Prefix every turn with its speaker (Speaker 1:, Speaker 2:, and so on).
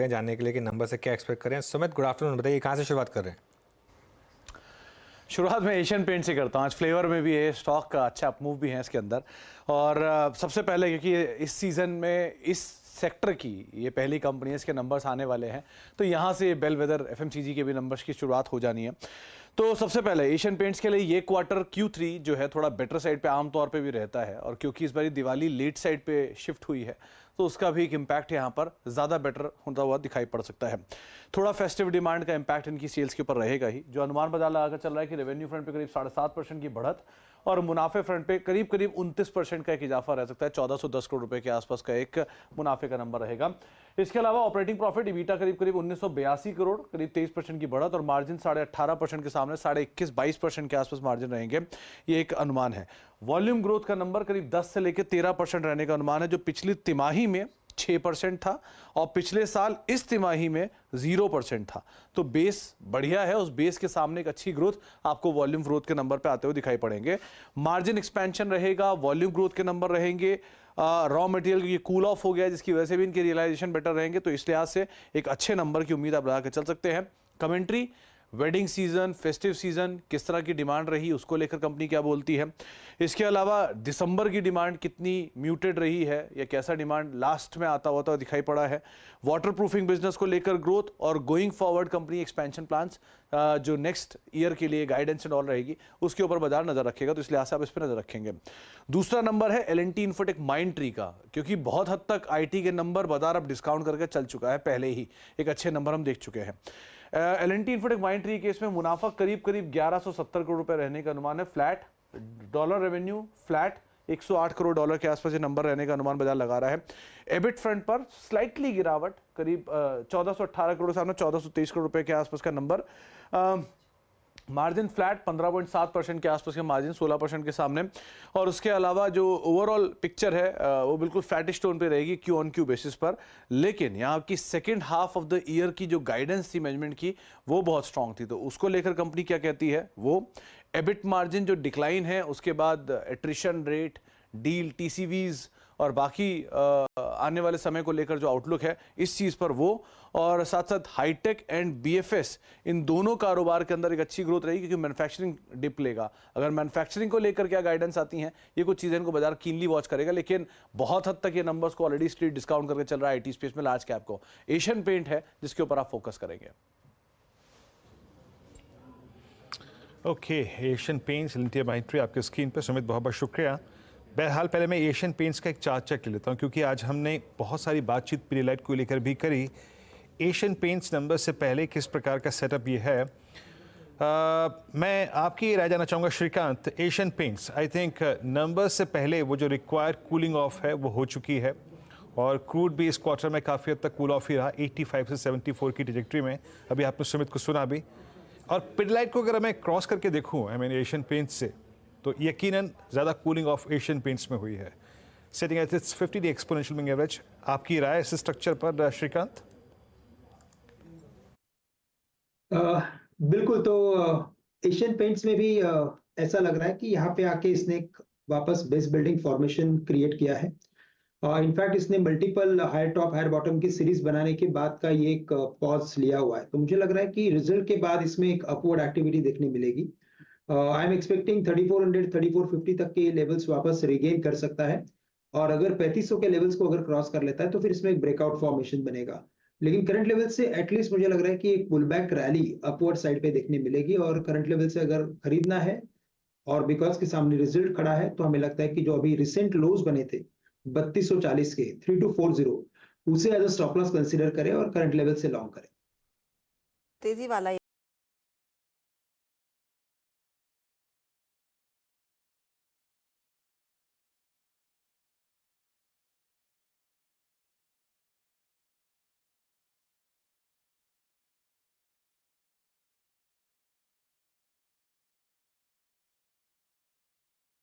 Speaker 1: हैं जानने के लिए कि नंबर से क्या एक्सपेक्ट करें। सुमित, गुड आफ्टरनून, बताइए कहाँ से शुरुआत कर रहे हैं?
Speaker 2: शुरुआत में एशियन पेंट से करता हूँ। आज फ्लेवर में भी है, स्टॉक का अच्छा अपमूव भी है इसके अंदर। और सबसे पहले क्योंकि इस सीज़न में इस सेक्टर की ये पहली कंपनी है, इसके नंबर्स आने वाले हैं, तो यहाँ से बेलवेदर एफएमसीजी के भी नंबर्स की शुरुआत हो जानी है। तो सबसे पहले एशियन पेंट्स के लिए ये क्वार्टर Q3 जो है थोड़ा बेटर साइड पे आमतौर पे भी रहता है, और क्योंकि इस बार दिवाली लेट साइड पे शिफ्ट हुई है तो उसका भी एक इम्पैक्ट यहाँ पर ज़्यादा बेटर होता हुआ दिखाई पड़ सकता है। थोड़ा फेस्टिव डिमांड का इम्पैक्ट इनकी सेल्स के ऊपर रहेगा ही। जो अनुमान बाजार लगाकर चल रहा है कि रेवेन्यू फ्रंट पे करीब 7.5% की बढ़त और मुनाफे फ्रंट पे करीब 29% का एक इजाफा रह सकता है। 1410 करोड़ रुपए के आसपास का एक मुनाफे का नंबर रहेगा। इसके अलावा ऑपरेटिंग प्रॉफिट इबीटा करीब 1982 करोड़, करीब 23% की बढ़त, और मार्जिन 18.5% के सामने 21-22% के आसपास मार्जिन रहेंगे, ये एक अनुमान है। वॉल्यूम ग्रोथ का नंबर करीब 10 से लेकर 13% रहने का अनुमान है, जो पिछली तिमाही में 6% था और पिछले साल इस तिमाही में 0% था। तो बेस बढ़िया है, उस बेस के सामने एक अच्छी ग्रोथ आपको वॉल्यूम ग्रोथ के नंबर पे आते हुए दिखाई पड़ेंगे। मार्जिन एक्सपेंशन रहेगा, वॉल्यूम ग्रोथ के नंबर रहेंगे। रॉ मटेरियल ये कूल ऑफ हो गया जिसकी वजह से भी इनके रियलाइजेशन बेटर रहेंगे, तो इस लिहाज से एक अच्छे नंबर की उम्मीद आप लगा के चल सकते हैं। Commentary, wedding season, festive season, किस तरह की डिमांड रही उसको लेकर कंपनी क्या बोलती है। इसके अलावा दिसंबर की डिमांड कितनी म्यूटेड रही है या कैसा डिमांड लास्ट में आता हुआ तो दिखाई पड़ा है। वाटर प्रूफिंग बिजनेस को लेकर ग्रोथ और going forward company expansion plans जो नेक्स्ट ईयर के लिए गाइडेंस एंड ऑल रहेगी उसके ऊपर बाजार नजर रखेगा, तो इसलिए आप इस पर नजर रखेंगे। दूसरा नंबर है L&T इन्फोटेक माइंडट्री का, क्योंकि बहुत हद तक IT के नंबर बाजार अब डिस्काउंट करके चल चुका है, पहले ही एक अच्छे नंबर हम देख चुके हैं। L&T इन्फोटेक माइंडट्री केस में मुनाफा करीब 1170 करोड़ रुपए रहने का अनुमान है। Flat dollar revenue, flat 108 crore dollar के आसपास ये नंबर रहने का अनुमान बाजार लगा रहा है। एबिट फ्रंट पर स्लाइटली गिरावट, करीब 1418 करोड़ सामने 1423 करोड़ रुपए के आसपास का नंबर। मार्जिन फ्लैट 15.7% के आसपास के मार्जिन 16% के सामने, और उसके अलावा जो ओवरऑल पिक्चर है वो बिल्कुल फ्लैटिश टोन पे रहेगी क्यू ऑन क्यू बेसिस पर। लेकिन यहाँ की second half of the year की जो गाइडेंस थी मैनेजमेंट की वो बहुत स्ट्रांग थी, तो उसको लेकर कंपनी क्या कहती है वो एबिट मार्जिन जो डिक्लाइन है, उसके बाद एट्रिशन रेट, डील TCVs और बाकी आने वाले समय को लेकर जो आउटलुक है इस चीज़ पर वो, और साथ साथ हाईटेक एंड BFS इन दोनों कारोबार के अंदर एक अच्छी ग्रोथ रहेगी, क्योंकि मैन्युफैक्चरिंग डिप लेगा। अगर मैन्युफैक्चरिंग को लेकर क्या गाइडेंस आती हैं, ये कुछ चीज़ें इनको बाजार कीनली वॉच करेगा, लेकिन बहुत हद तक ये नंबर्स को ऑलरेडी स्ट्रीट डिस्काउंट करके चल रहा है IT स्पेस में लार्ज कैप को। एशियन पेंट है जिसके ऊपर आप फोकस करेंगे।
Speaker 1: Okay, Asian paints, L&T Mindtree आपके स्क्रीन पे। सुमित, बहुत बहुत शुक्रिया। बहरहाल पहले मैं एशियन पेंट्स का एक चार्ट चेक ले लेता हूँ, क्योंकि आज हमने बहुत सारी बातचीत पीरियलाइट को लेकर भी करी। एशियन पेंट्स नंबर से पहले किस प्रकार का सेटअप ये है, मैं आपकी राय जानना चाहूँगा Shrikant. Asian Paints I think number से पहले वो जो रिक्वायर्ड कूलिंग ऑफ है वो हो चुकी है, और क्रूड भी इस क्वार्टर में काफ़ी हद तक कूल ऑफ ही रहा, 85 से 74 की ट्रैजेक्टरी में। अभी आपने सुमित को सुना भी। और पीरियलाइट को अगर मैं क्रॉस करके देखूँ एशियन पेंट्स से, तो यकीनन ज़्यादा कूलिंग ऑफ एशियन पेंट्स में हुई है। Setting at its 50 D exponential moving average. आपकी राय इस स्ट्रक्चर पर श्रीकांत?
Speaker 3: बिल्कुल, तो एशियन पेंट्स में भी ऐसा लग रहा है कि यहाँ पे आके इसने एक वापस बेस बिल्डिंग फॉर्मेशन क्रिएट किया है। इनफैक्ट इसने multiple higher top higher bottom की सीरीज बनाने के बाद का ये एक पॉज लिया हुआ है, तो मुझे लग रहा है कि रिजल्ट के बाद इसमें एक अपवर्ड एक्टिविटी देखने मिलेगी। आई एम एक्सपेक्टिंग 3400 3450 तक के लेवल्स वापस रिगेन कर सकता है, और अगर 3500 के लेवल्स को अगर क्रॉस कर लेता है तो फिर इसमें एक ब्रेकआउट फॉर्मेशन बनेगा। लेकिन करंट लेवल से एटलीस्ट मुझे लग रहा है कि एक pull back rally upward side पे देखने मिलेगी, और करंट लेवल से अगर खरीदना है और बिकॉज के सामने रिजल्ट खड़ा है, तो हमें लगता है कि जो अभी रिसेंट लोज बने थे 3240 के 3240 उसे as a stop loss consider करें और करंट लेवल से लॉन्ग करें।
Speaker 4: तेजी वाला